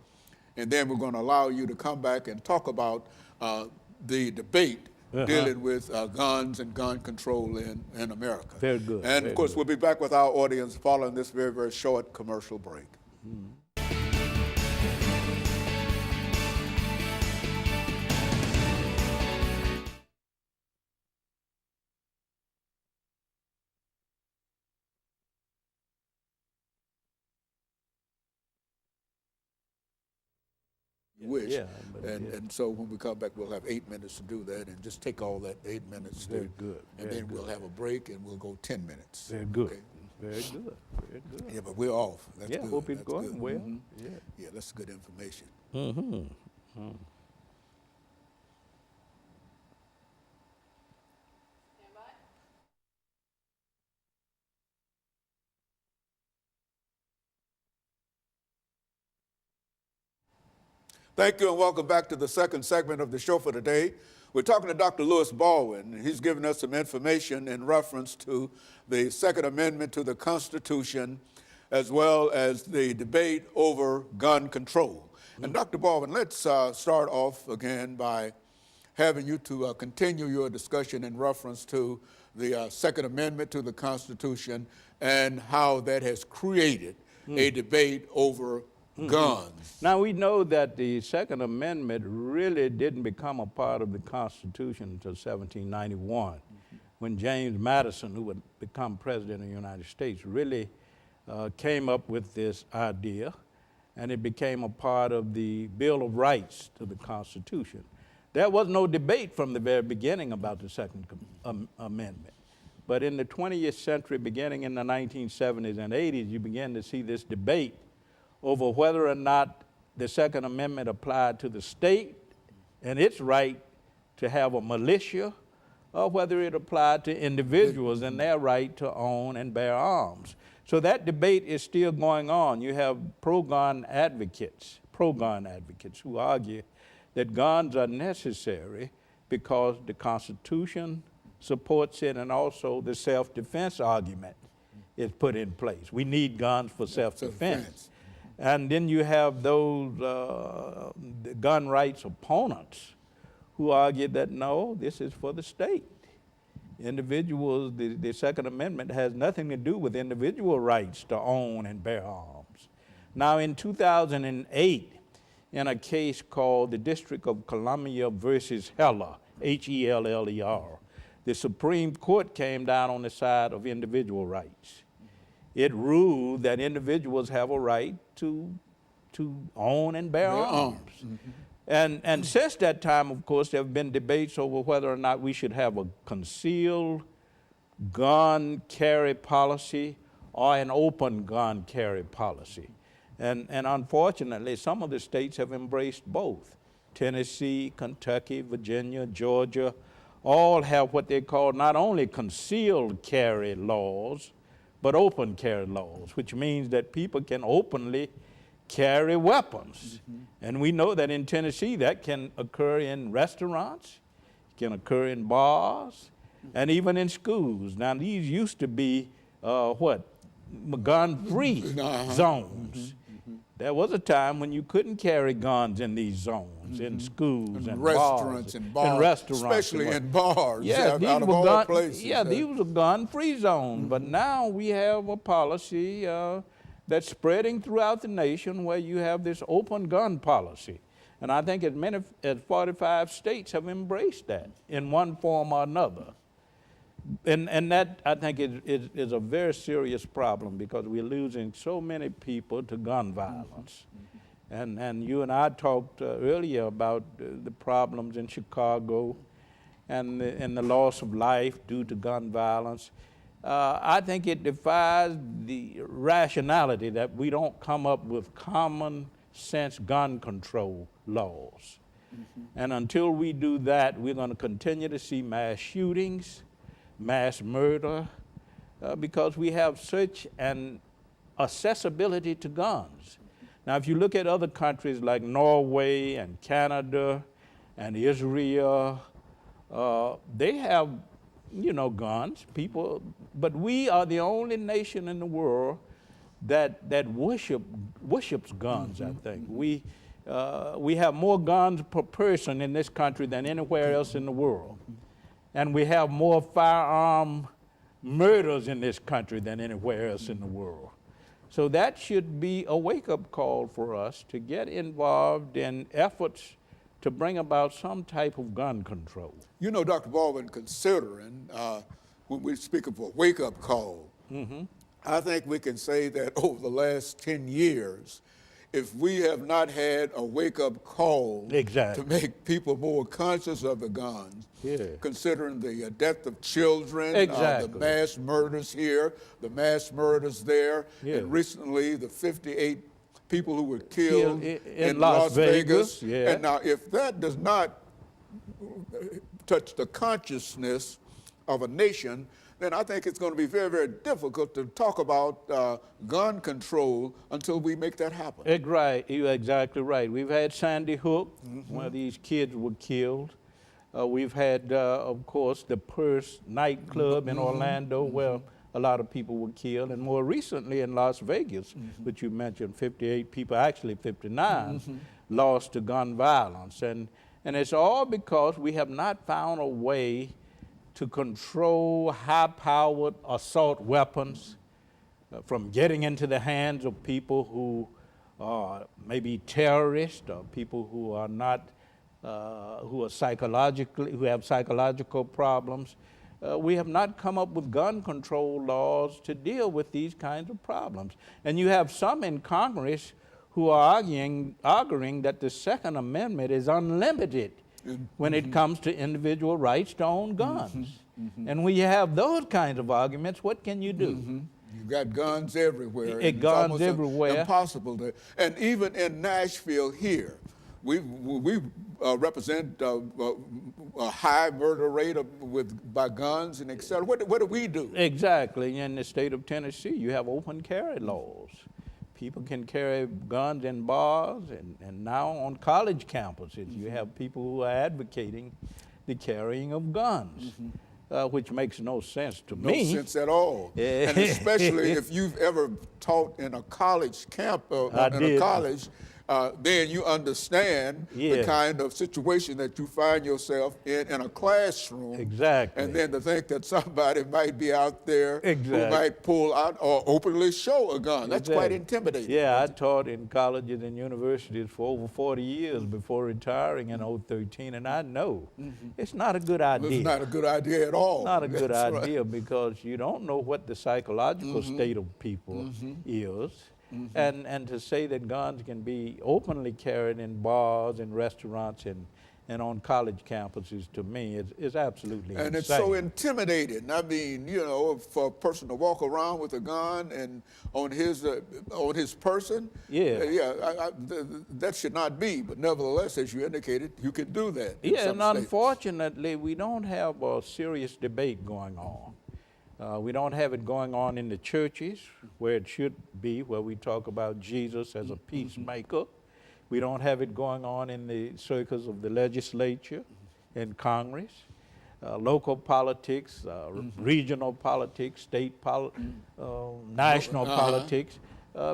and then we're going to allow you to come back and talk about the debate dealing with guns and gun control in America. Very good. And of course, we'll be back with our audience following this very, very short commercial break. wish. Yeah, but And so when we come back, we'll have 8 minutes to do that, and just take all that 8 minutes. Very good. And Very then we'll have a break, and we'll go 10 minutes. Very good. Okay? Very good. Very good. Yeah, but we're off. That's Yeah, good. hope it's That's going good. well. Mhm. Yeah. Yeah, that's good information. Mm-hmm. Thank you and welcome back to the second segment of the show for today. We're talking to Dr. Baldwin, and he's given us some information in reference to the Second Amendment to the Constitution, as well as the debate over gun control. And Dr. Baldwin, let's start off again by having you to continue your discussion in reference to the Second Amendment to the Constitution and how that has created a debate over guns. Now, we know that the Second Amendment really didn't become a part of the Constitution until 1791, when James Madison, who would become President of the United States, really came up with this idea, and it became a part of the Bill of Rights to the Constitution. There was no debate from the very beginning about the Second Amendment. But in the 20th century, beginning in the 1970s and 80s, you began to see this debate over whether or not the Second Amendment applied to the state and its right to have a militia, or whether it applied to individuals and their right to own and bear arms. So that debate is still going on. You have pro-gun advocates who argue that guns are necessary because the Constitution supports it, and also the self-defense argument is put in place. We need guns for self-defense. And then you have those the gun rights opponents who argue that no, this is for the state. Individuals, the Second Amendment has nothing to do with individual rights to own and bear arms. Now, in 2008, in a case called the District of Columbia versus Heller, Heller, the Supreme Court came down on the side of individual rights. It ruled that individuals have a right to own and bear arms. And since that time, of course, there have been debates over whether or not we should have a concealed gun carry policy or an open gun carry policy. And unfortunately, some of the states have embraced both. Tennessee, Kentucky, Virginia, Georgia, all have what they call not only concealed carry laws, but open carry laws, which means that people can openly carry weapons. And we know that in Tennessee that can occur in restaurants, can occur in bars, and even in schools. Now these used to be gun-free zones. There was a time when you couldn't carry guns in these zones, in schools and restaurants bars, and bars, and restaurants, especially in bars. Yeah, these out of all places. Yeah, these were gun-free zones. But now we have a policy that's spreading throughout the nation where you have this open gun policy. And I think as many as 45 states have embraced that in one form or another. And that, I think, is a very serious problem because we're losing so many people to gun violence. And you and I talked earlier about the problems in Chicago and the loss of life due to gun violence. I think it defies the rationality that we don't come up with common sense gun control laws. And until we do that, we're going to continue to see mass shootings, mass murder, because we have such an accessibility to guns. Now, if you look at other countries like Norway and Canada and Israel, they have, guns, people, but we are the only nation in the world that worships guns, I think. We have more guns per person in this country than anywhere else in the world. And we have more firearm murders in this country than anywhere else in the world. So that should be a wake-up call for us to get involved in efforts to bring about some type of gun control. You know, Dr. Baldwin, considering when we speak of a wake-up call, I think we can say that over the last 10 years, if we have not had a wake-up call Exactly. to make people more conscious of the guns, Yeah. considering the death of children, Exactly. the mass murders here, the mass murders there, Yeah. and recently the 58 people who were killed in Las Vegas. Yeah. And now if that does not touch the consciousness of a nation, then I think it's going to be very, very difficult to talk about gun control until we make that happen. Right, you're exactly right. We've had Sandy Hook, where these kids were killed. We've had, of course, the Purse nightclub in Orlando, where a lot of people were killed, and more recently in Las Vegas, which you mentioned, 58 people, actually 59, lost to gun violence. And it's all because we have not found a way to control high-powered assault weapons from getting into the hands of people who are maybe terrorists or people who are not, who have psychological problems. We have not come up with gun control laws to deal with these kinds of problems. And you have some in Congress who are arguing that the Second Amendment is unlimited when it comes to individual rights to own guns. And when you have those kinds of arguments, what can you do? You've got guns everywhere. Guns it's almost everywhere. Impossible to, and even in Nashville here, we represent a high murder rate by guns and et cetera. What do we do? Exactly. In the state of Tennessee, you have open carry laws. People can carry guns in bars, and now on college campuses, you have people who are advocating the carrying of guns, which makes no sense to me. No sense at all. And especially if you've ever taught in a college camp, a college, then you understand the kind of situation that you find yourself in a classroom. Exactly. And then to think that somebody might be out there who might pull out or openly show a gun. That's quite intimidating. Yeah, I taught in colleges and universities for over 40 years before retiring in 2013, and I know it's not a good idea. It's not a good idea at all. Not a good idea because you don't know what the psychological state of people is. And to say that guns can be openly carried in bars and restaurants and on college campuses, to me, is absolutely insane. And it's so intimidating. I mean, you know, for a person to walk around with a gun and on his person, that should not be. But nevertheless, as you indicated, you can do that. Yeah, and unfortunately, we don't have a serious debate going on. We don't have it going on in the churches where it should be, where we talk about Jesus as a peacemaker. We don't have it going on in the circles of the legislature and Congress, local politics, regional politics, national politics,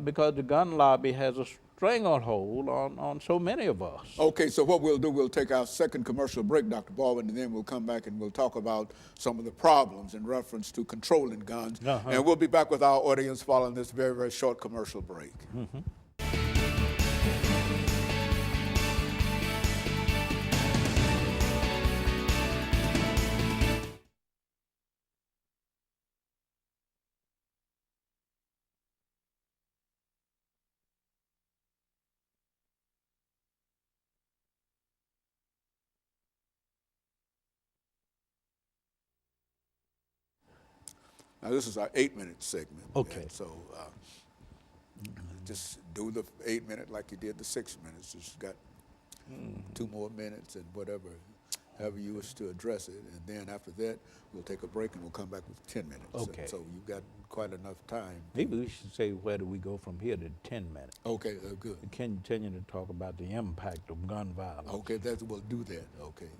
because the gun lobby has a stranglehold on so many of us. Okay, so what we'll do, we'll take our second commercial break, Dr. Baldwin, and then we'll come back and we'll talk about some of the problems in reference to controlling guns. And we'll be back with our audience following this very, very short commercial break. Now, this is our 8-minute segment. Okay. And so just do the 8-minute like you did the 6 minutes. Just got 2 more minutes and whatever, however you wish to address it. And then after that, we'll take a break and we'll come back with 10 minutes. Okay. And so you've got quite enough time. Maybe we should say, where do we go from here to 10 minutes? Okay, good. We continue to talk about the impact of gun violence. Okay, we'll do that. Okay.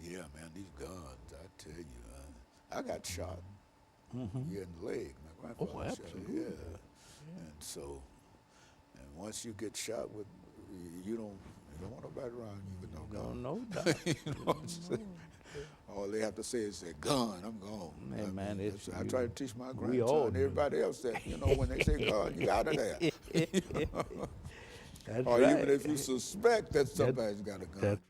Yeah, man, these guns, I tell you, I got shot here in the leg. My grandfather shot. Absolutely. Yeah. And so, and once you get shot with, you don't want nobody around you with no gun. No doubt. You know what I'm saying? All they have to say is a gun, I'm gone. Hey, man, I try to teach my all grandson and do. everybody else that, you know, when they say gun, you out of there. That's Or right. even if you suspect that somebody's got a gun. That's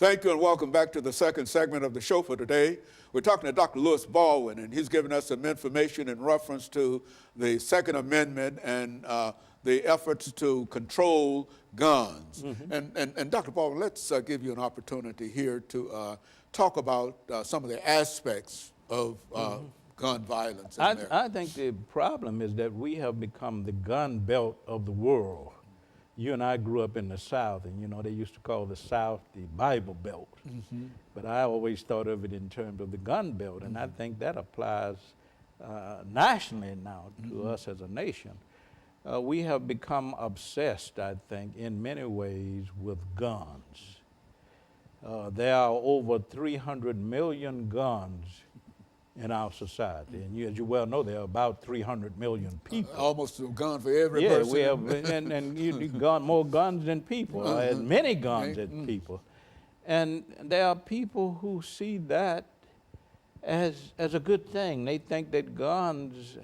Thank you and welcome back to the second segment of the show for today. We're talking to Dr. Louis Baldwin, and he's given us some information in reference to the Second Amendment and the efforts to control guns. And Dr. Baldwin, let's give you an opportunity here to talk about some of the aspects of gun violence in America. I think the problem is that we have become the gun belt of the world. You and I grew up in the South, and you know, they used to call the South the Bible Belt. But I always thought of it in terms of the gun belt, and I think that applies nationally now to us as a nation. We have become obsessed, I think, in many ways with guns. There are over 300 million guns in our society, and as you well know, there are about 300 million people. Almost a gun for every Yeah, person. we have, and you got more guns than people, as many guns as people. And there are people who see that as a good thing. They think that guns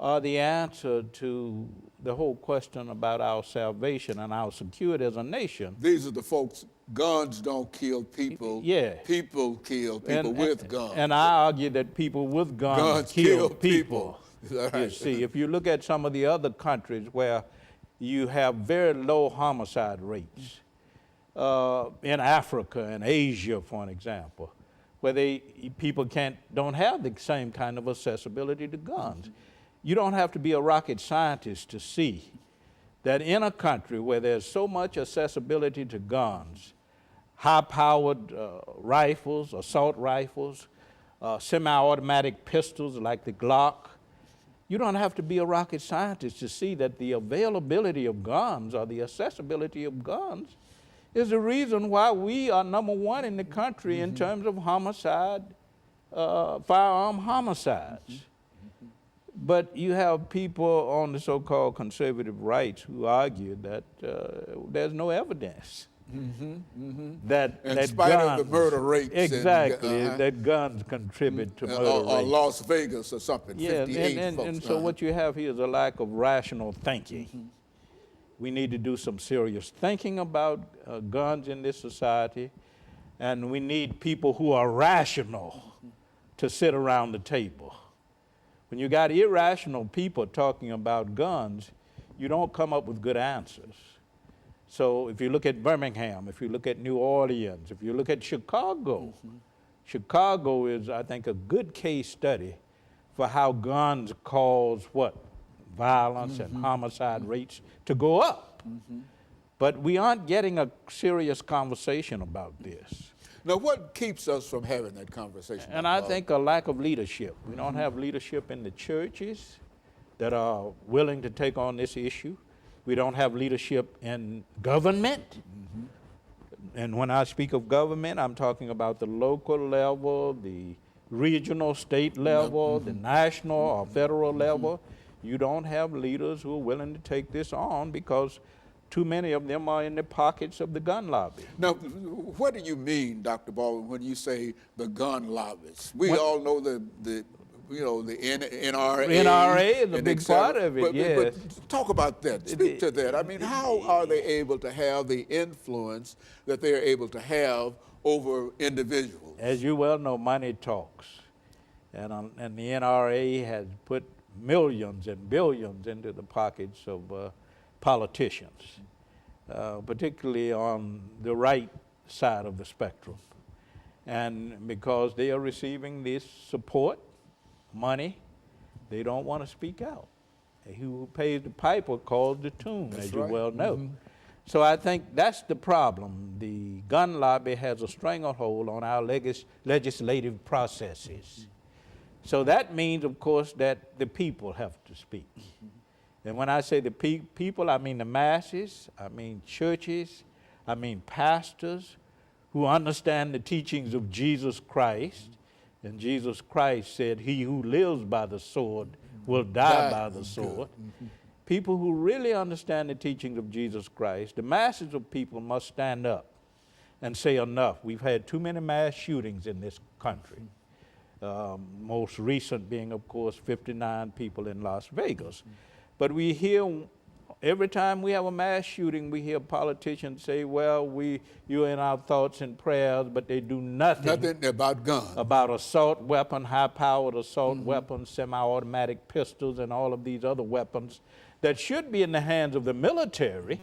are the answer to the whole question about our salvation and our security as a nation. These are the folks, guns don't kill people. Yeah. People kill people with guns. And I argue that people with guns kill people. Right. You see, if you look at some of the other countries where you have very low homicide rates, in Africa and Asia, for an example, where people don't have the same kind of accessibility to guns. You don't have to be a rocket scientist to see that in a country where there's so much accessibility to guns, high-powered rifles, assault rifles, semi-automatic pistols like the Glock, you don't have to be a rocket scientist to see that the availability of guns or the accessibility of guns is the reason why we are #1 in the country in terms of homicide, firearm homicides. But you have people on the so-called conservative rights who argue that there's no evidence that In that spite guns, of the murder rates. exactly, that guns contribute to murder or rates. Las Vegas or something, Yeah, 58 folks. and so what you have here is a lack of rational thinking. We need to do some serious thinking about guns in this society, and we need people who are rational to sit around the table. When you got irrational people talking about guns, you don't come up with good answers. So if you look at Birmingham, if you look at New Orleans, if you look at Chicago, Chicago is, I think, a good case study for how guns cause what? Violence and homicide rates to go up. But we aren't getting a serious conversation about this. Now, what keeps us from having that conversation? And I think a lack of leadership. We don't have leadership in the churches that are willing to take on this issue. We don't have leadership in government. And when I speak of government, I'm talking about the local level, the regional, state level, the national or federal level. You don't have leaders who are willing to take this on because too many of them are in the pockets of the gun lobby. Now, what do you mean, Dr. Baldwin, when you say the gun lobbies? We all know the NRA. NRA is a and big et cetera. part of it, yes. But talk about that. Speak to that. I mean, how are they able to have the influence that they're able to have over individuals? As you well know, money talks. And the NRA has put millions and billions into the pockets of politicians, particularly on the right side of the spectrum. And because they are receiving this support, money, they don't want to speak out. Who pays the piper calls the tune, as you well know. So I think that's the problem. The gun lobby has a stranglehold on our legislative processes. So that means, of course, that the people have to speak. And when I say the people, I mean the masses, I mean churches, I mean pastors who understand the teachings of Jesus Christ. And Jesus Christ said, "He who lives by the sword will die by the sword." People who really understand the teachings of Jesus Christ, the masses of people must stand up and say enough. We've had too many mass shootings in this country. Most recent being, of course, 59 people in Las Vegas. But we hear Every time we have a mass shooting, we hear politicians say, well, you're in our thoughts and prayers, but they do Nothing about guns. about assault weapon, high-powered assault weapons, semi-automatic pistols, and all of these other weapons that should be in the hands of the military.